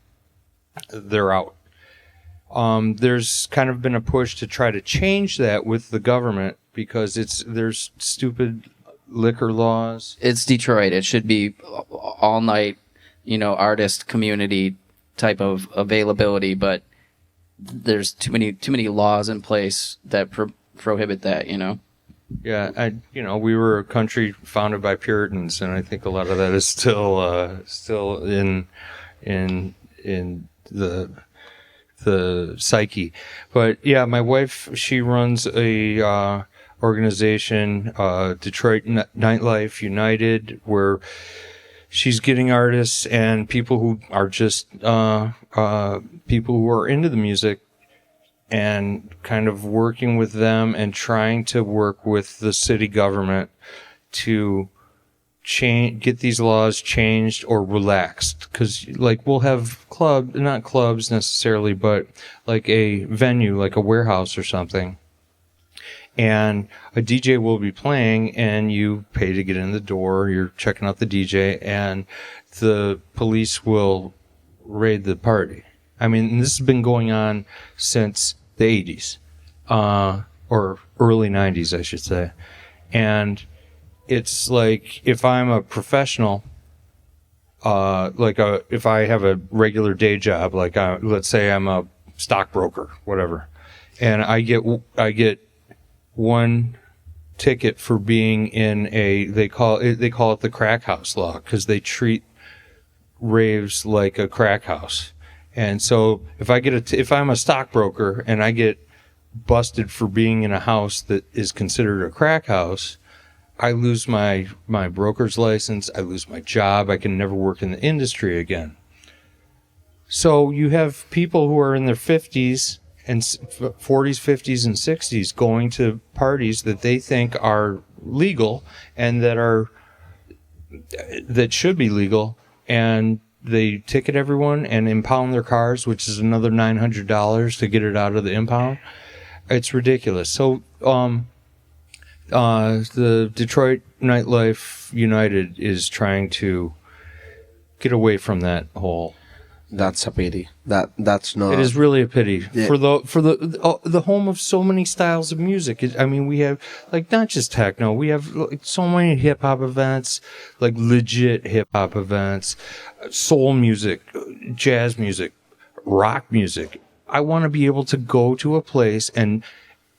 they're out. There's kind of been a push to try to change that with the government because there's stupid liquor laws.
It's Detroit. It should be all night, you know, artist community type of availability, but there's too many laws in place that prohibit that, you know.
Yeah, we were a country founded by Puritans, and I think a lot of that is still in the psyche. But yeah, my wife, she runs a organization, Detroit Nightlife United, where she's getting artists and people who are just people who are into the music and kind of working with them and trying to work with the city government to get these laws changed or relaxed. Because like we'll have not clubs necessarily, but like a venue, like a warehouse or something, and a DJ will be playing and you pay to get in the door, you're checking out the DJ, and the police will raid the party. I mean, this has been going on since the 80s, or early 90s, I should say. And it's like, if I'm a professional, if I have a regular day job, like let's say I'm a stockbroker, whatever, and I get one ticket for being in they call it the crack house law, because they treat raves like a crack house. And so if I'm a stockbroker and I get busted for being in a house that is considered a crack house, I lose my broker's license, I lose my job, I can never work in the industry again. So you have people who are in their 50s and 40s, 50s, and 60s going to parties that they think are legal and that should be legal, and they ticket everyone and impound their cars, which is another $900 to get it out of the impound. It's ridiculous. So the Detroit Nightlife United is trying to get away from that whole.
That's a pity. That's not.
It is really a pity.
Yeah.
For the home of so many styles of music. I mean, we have like not just techno. We have like so many hip hop events, like legit hip hop events, soul music, jazz music, rock music. I want to be able to go to a place and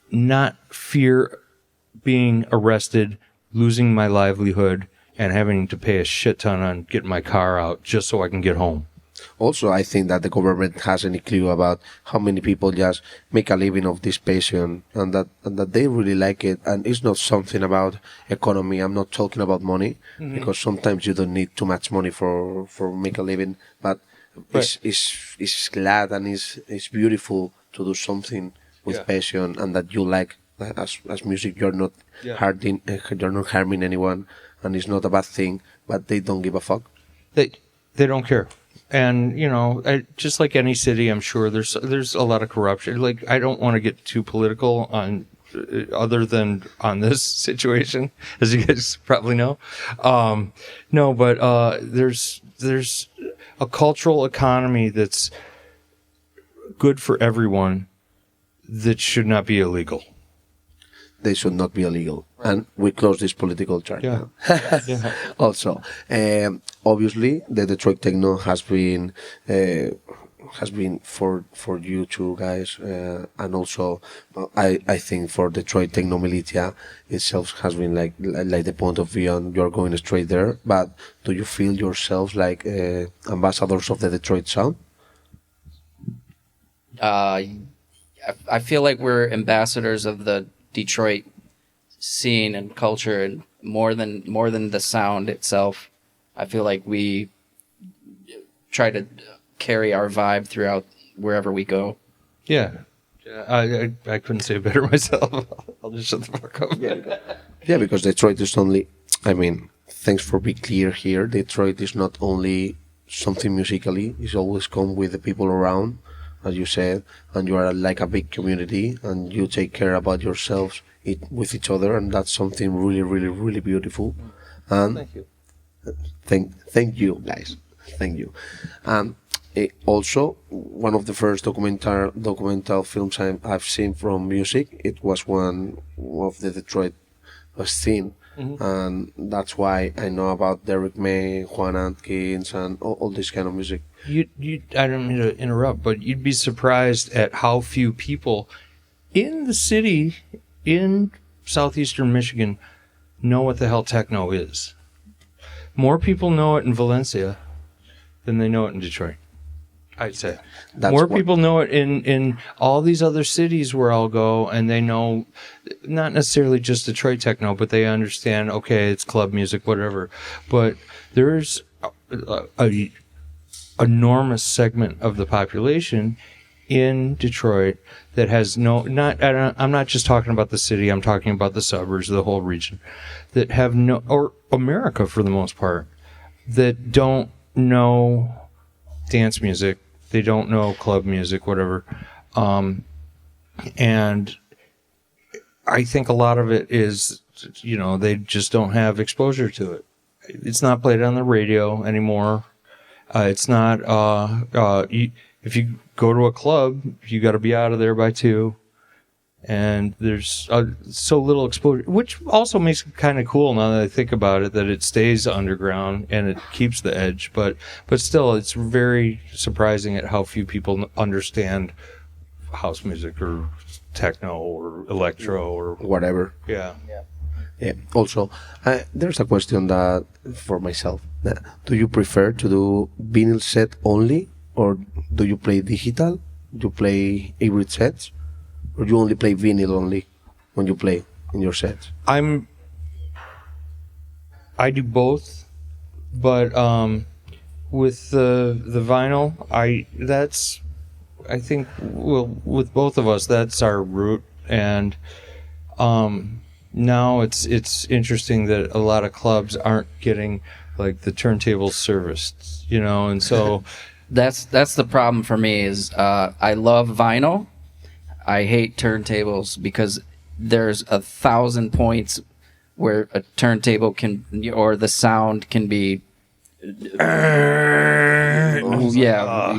not fear being arrested, losing my livelihood, and having to pay a shit ton on getting my car out just so I can get home.
Also, I think that the government has any clue about how many people just make a living of this passion, and that they really like it. And it's not something about economy. I'm not talking about money, because sometimes you don't need too much money for make a living. But right. it's glad and it's beautiful to do something with passion and that you like. As music, you're not harming anyone, and it's not a bad thing. But they don't give a fuck.
They don't care. And, you know, just like any city, I'm sure there's a lot of corruption. Like, I don't want to get too political on, other than on this situation, as you guys probably know. There's a cultural economy that's good for everyone that should not be illegal.
They should not be illegal. Right. And we close this political track now. Also, obviously, the Detroit Techno has been for you two guys, and also I think for Detroit Techno Militia itself has been like the point of view, and you're going straight there. But do you feel yourselves like ambassadors of the Detroit sound?
I feel like we're ambassadors of the Detroit scene and culture, and more than the sound itself. I feel like we try to carry our vibe throughout wherever we go.
Yeah. I couldn't say it better myself. I'll just shut the fuck up.
Yeah, because Detroit is only, I mean, thanks for being clear here, Detroit is not only something musically, it's always come with the people around, as you said, and you are like a big community, and you take care about yourselves with each other, and that's something really, really, really beautiful. And
thank you.
Thank you, guys. Thank you. Also, one of the first documental films I've seen from music, it was one of the Detroit scene. And that's why I know about Derek May, Juan Atkins, and all this kind of music.
I don't mean to interrupt, but you'd be surprised at how few people in the city in southeastern Michigan know what the hell techno is. More people know it in Valencia than they know it in Detroit, I'd say. More people know it in all these other cities where I'll go, and they know not necessarily just Detroit techno, but they understand, okay, it's club music, whatever. But there's a enormous segment of the population in Detroit that has I'm not just talking about the city, I'm talking about the suburbs, the whole region, that have or America for the most part, that don't know dance music, they don't know club music, whatever. And I think a lot of it is, they just don't have exposure to it. It's not played on the radio anymore. It's not, if you go to a club, you got to be out of there by 2. And there's so little exposure, which also makes it kind of cool now that I think about it, that it stays underground and it keeps the edge. But still, it's very surprising at how few people understand house music or techno or electro or
whatever.
Yeah.
Also, there's a question that for myself. Do you prefer to do vinyl set only, or do you play digital? Do you play hybrid sets, or you only play vinyl only when you play in your sets?
I do both, but with the vinyl, I think with both of us, that's our route. And now it's interesting that a lot of clubs aren't getting like the turntables serviced, and so
that's the problem for me is I love vinyl. I hate turntables because there's 1,000 points where a turntable or the sound can be.
Oh,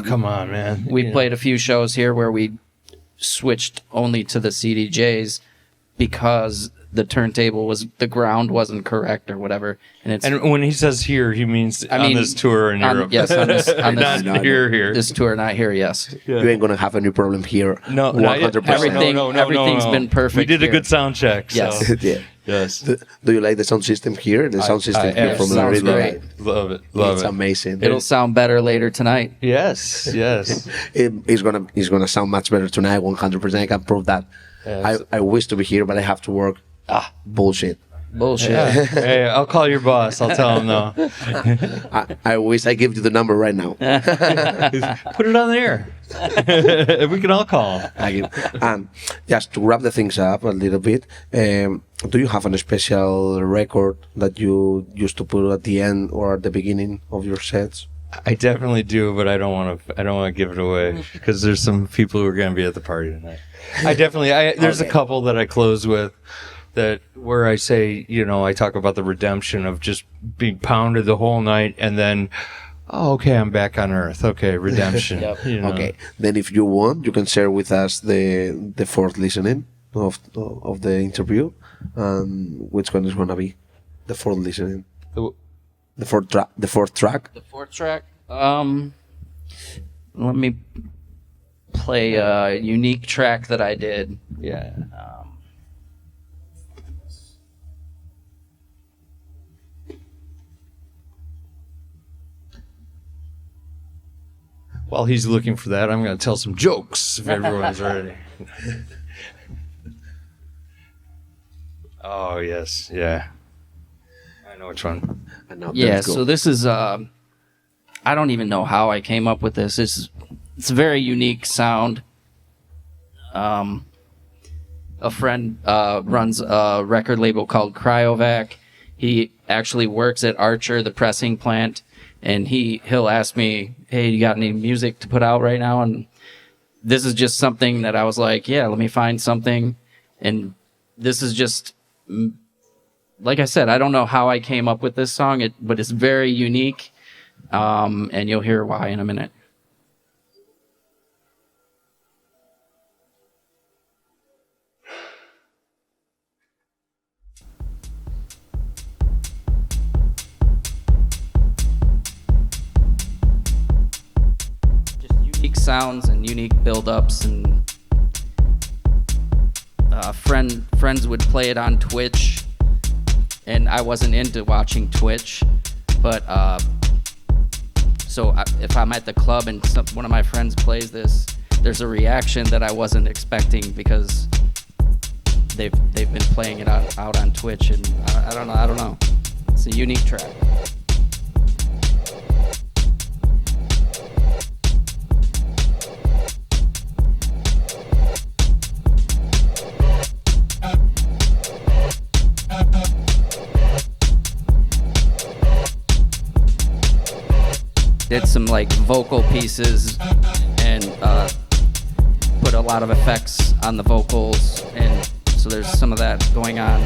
come on, man.
We played a few shows here where we switched only to the CDJs because the ground wasn't correct or whatever.
And when he says here, he means on this tour in Europe.
Yes, on this
not here.
This tour, not here, yes.
Yeah. You ain't going to have any problem here.
No,
100%.
Everything's been perfect.
We did a good sound check.
Yes.
So.
Yeah.
Yes.
Do you like the sound system here? The sound system here from the
Rítmica.
Great.
Love it.
It's amazing.
It'll sound better later tonight.
Yes.
It's gonna sound much better tonight. 100%. I can prove that. Yes. I wish to be here, but I have to work. Bullshit.
Yeah.
Hey, I'll call your boss. I'll tell him no.
I wish I give you the number right now.
Put it on the air. We can all call him.
And just to wrap the things up a little bit, do you have a special record that you used to put at the end or at the beginning of your sets?
I definitely do, but I don't want to give it away because there's some people who are going to be at the party tonight. There's a couple that I close with. That where I say, I talk about the redemption of just being pounded the whole night and then, okay, I'm back on Earth. Okay, redemption.
Yep.
Okay, then if you want, you can share with us the fourth listening of the interview. Which one is going to be the fourth listening? The fourth track.
The fourth track. Let me play a unique track that I did.
Yeah. While he's looking for that, I'm going to tell some jokes if everyone's ready. Oh, yes. Yeah. I know which one.
Yeah, so this is, I don't even know how I came up with this. It's a very unique sound. A friend runs a record label called Cryovac. He actually works at Archer, the pressing plant. And he'll ask me, hey, you got any music to put out right now? And this is just something that I was like, yeah, let me find something. And this is just, like I said, I don't know how I came up with this song, but it's very unique. And you'll hear why in a minute. Sounds and unique build-ups, and friends would play it on Twitch, and I wasn't into watching Twitch, but if I'm at the club and one of my friends plays this, there's a reaction that I wasn't expecting because they've been playing it out on Twitch, and I don't know. It's a unique track. did some like vocal pieces and put a lot of effects on the vocals, and so there's some of that going on.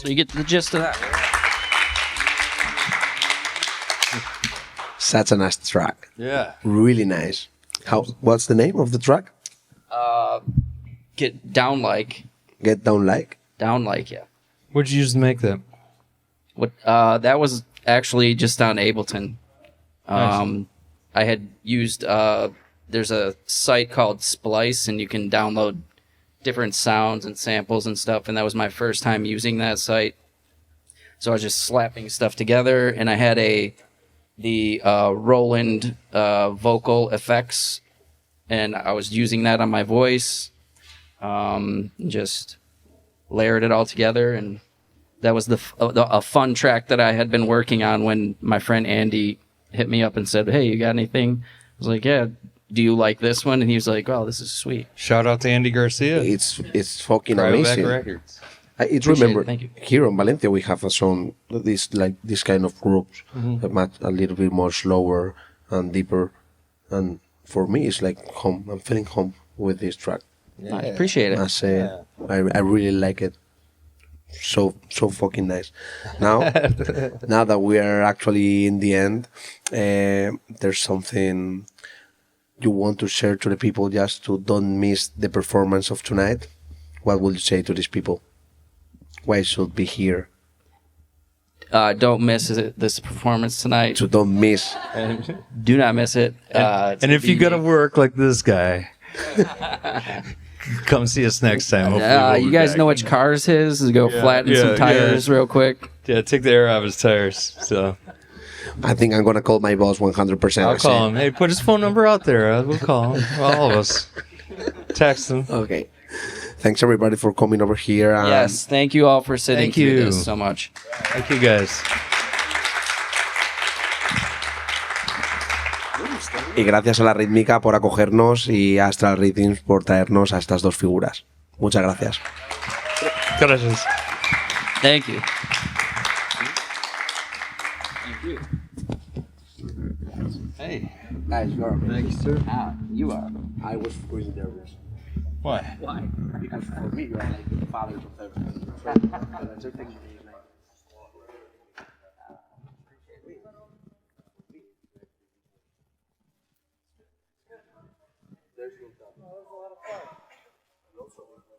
So you get the gist of that.
Such a nice track.
Yeah.
Really nice. What's the name of the track?
Get down like.
Get Down Like?
Down like, yeah.
What'd you use to make that?
What that was actually just on Ableton.
Nice.
I had used there's a site called Splice, and you can download different sounds and samples and stuff, and that was my first time using that site. So I was just slapping stuff together, and I had the Roland vocal effects, and I was using that on my voice, just layered it all together, and that was a fun track that I had been working on when my friend Andy hit me up and said, "Hey, you got anything?" I was like, "Yeah, do you like this one?" And he was like, "Oh, this is sweet."
Shout out to Andy Garcia.
It's fucking
Private
amazing.
Records.
I remember
Thank you.
here in Valencia we have this kind of groups that much a little bit more slower and deeper, and for me it's like home. I'm feeling home with this track.
I appreciate it.
I really like it. So fucking nice. Now that we are actually in the end, there's something you want to share to the people just to don't miss the performance of tonight. What would you say to these people? Why should be here?
Don't miss this performance tonight.
So don't miss.
Do not miss it.
And if you gotta work like this guy, come see us next time. Hopefully we'll
you
be
guys
back.
know which cars his is. Go flatten some tires real quick.
Yeah, take the air out of his tires. So
I think I'm gonna call my boss 100%.
I'll call him. Hey, put his phone number out there. We'll call him. All of us. Text him.
Okay. Thanks everybody for coming over here. And
Yes, thank you all for sitting
Thank
through
you.
this so much.
Thank you guys.
Y gracias a la Rítmica por acogernos y a Astral Rhythms por traernos a estas dos figuras. Muchas gracias.
Gracias.
Thank you. Hey.
Guys, you are
Thank you, sir. You are.
I was really nervous.
Why?
Why?
Because for me, you are like the fathers of everything. There's no doubt. That was a lot of fun.